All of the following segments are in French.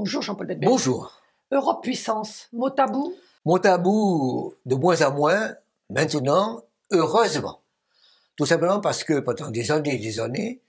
Bonjour Jean-Paul Bedbez. Bonjour. Europe puissance, mot tabou? Mot tabou de moins en moins, maintenant, heureusement. Tout simplement parce que pendant des années et des années,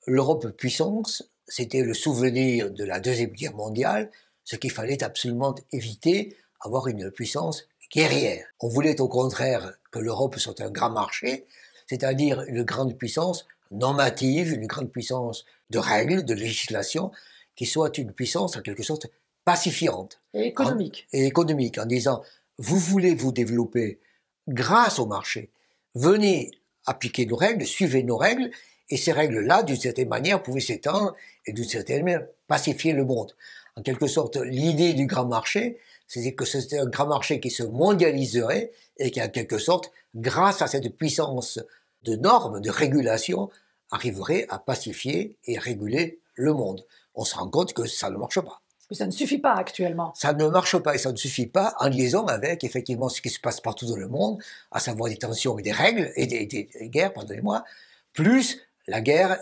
l'Europe puissance, c'était le souvenir de la Deuxième Guerre mondiale, ce qu'il fallait absolument éviter, avoir une puissance guerrière. On voulait au contraire que l'Europe soit un grand marché, c'est-à-dire une grande puissance normative, une grande puissance de règles, de législation, qui soit une puissance en quelque sorte pacifiante. Et économique. Et économique, en disant, vous voulez vous développer grâce au marché, venez appliquer nos règles, suivez nos règles, et ces règles-là, d'une certaine manière, pouvaient s'étendre et d'une certaine manière pacifier le monde. En quelque sorte, l'idée du grand marché, c'est que c'était un grand marché qui se mondialiserait et qui, en quelque sorte, grâce à cette puissance de normes, de régulation, arriverait à pacifier et réguler le monde. On se rend compte que ça ne marche pas. Mais ça ne suffit pas actuellement. Ça ne marche pas et ça ne suffit pas en liaison avec effectivement ce qui se passe partout dans le monde, à savoir des tensions et des règles et des guerres, pardonnez-moi, plus la guerre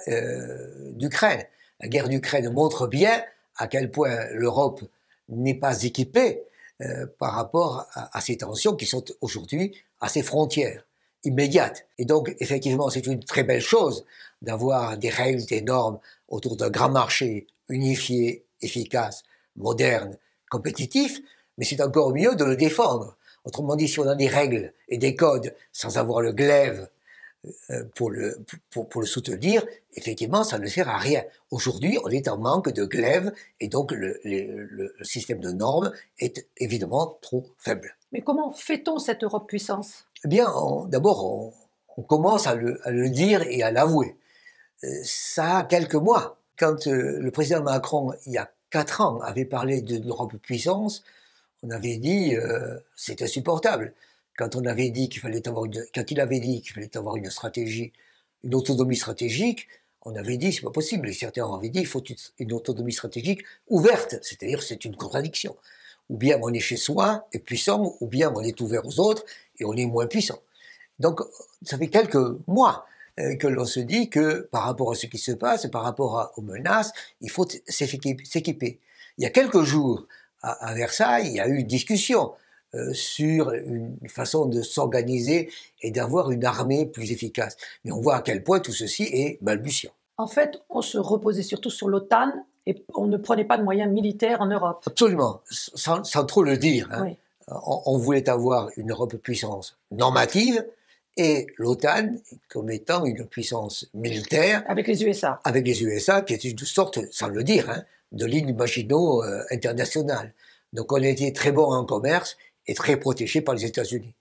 d'Ukraine. La guerre d'Ukraine montre bien à quel point l'Europe n'est pas équipée par rapport à ces tensions qui sont aujourd'hui à ses frontières immédiates. Et donc, effectivement, c'est une très belle chose d'avoir des règles, des normes autour d'un grand marché unifié, efficace, moderne, compétitif, mais c'est encore mieux de le défendre. Autrement dit, si on a des règles et des codes sans avoir le glaive pour le soutenir, effectivement, ça ne sert à rien. Aujourd'hui, on est en manque de glaive et donc le système de normes est évidemment trop faible. Mais comment fait-on cette Europe puissance? Eh bien, d'abord, on commence à le dire et à l'avouer. Ça a quelques mois. Quand le président Macron, il y a 4 ans, avait parlé de l'Europe puissance, on avait dit c'est insupportable. Quand on avait dit qu'il fallait avoir quand il avait dit qu'il fallait avoir une stratégie, une autonomie stratégique, on avait dit c'est pas possible. Et certains avaient dit il faut une autonomie stratégique ouverte, c'est-à-dire c'est une contradiction. Ou bien on est chez soi et puissant, ou bien on est ouvert aux autres et on est moins puissant. Donc ça fait quelques mois que l'on se dit que par rapport à ce qui se passe, par rapport aux menaces, il faut s'équiper. Il y a quelques jours, à Versailles, il y a eu une discussion sur une façon de s'organiser et d'avoir une armée plus efficace. Mais on voit à quel point tout ceci est balbutiant. En fait, on se reposait surtout sur l'OTAN et on ne prenait pas de moyens militaires en Europe. Absolument, sans trop le dire. Hein. Oui. On voulait avoir une Europe puissance normative, et l'OTAN comme étant une puissance militaire. Avec les USA. Avec les USA, qui est une sorte, sans le dire, hein, de ligne Maginot internationale. Donc on était très bon en commerce et très protégé par les États-Unis.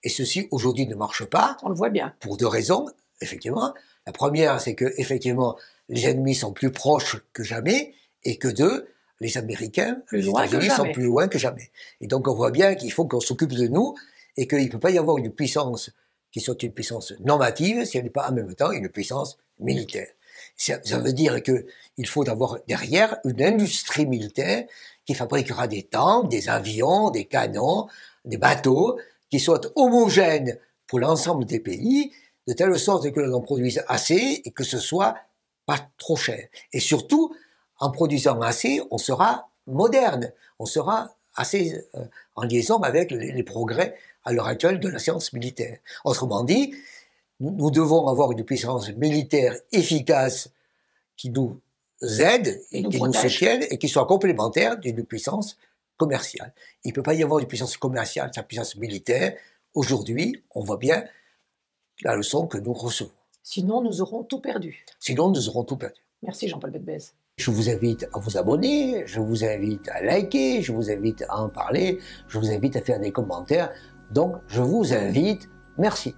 Et ceci, aujourd'hui, ne marche pas. On le voit bien. Pour 2 raisons, effectivement. La première, c'est que, effectivement, les ennemis sont plus proches que jamais, et que 2, les Américains, les États-Unis sont plus loin que jamais. Et donc on voit bien qu'il faut qu'on s'occupe de nous, et qu'il ne peut pas y avoir une puissance qui soit une puissance normative, si elle n'est pas en même temps une puissance militaire. Ça veut dire qu'il faut avoir derrière une industrie militaire qui fabriquera des tanks, des avions, des canons, des bateaux, qui soient homogènes pour l'ensemble des pays, de telle sorte que l'on en produise assez et que ce soit pas trop cher. Et surtout, en produisant assez, on sera moderne, on sera assez en liaison avec les progrès à l'heure actuelle de la science militaire. Autrement dit, nous devons avoir une puissance militaire efficace qui nous aide et qui nous soutienne et qui soit complémentaire d'une puissance commerciale. Il ne peut pas y avoir une puissance commerciale sans puissance militaire. Aujourd'hui, on voit bien la leçon que nous recevons. Sinon, nous aurons tout perdu. Sinon, nous aurons tout perdu. Merci Jean-Paul Bedbez. Je vous invite à vous abonner, je vous invite à liker, je vous invite à en parler, je vous invite à faire des commentaires. Donc, je vous invite, merci.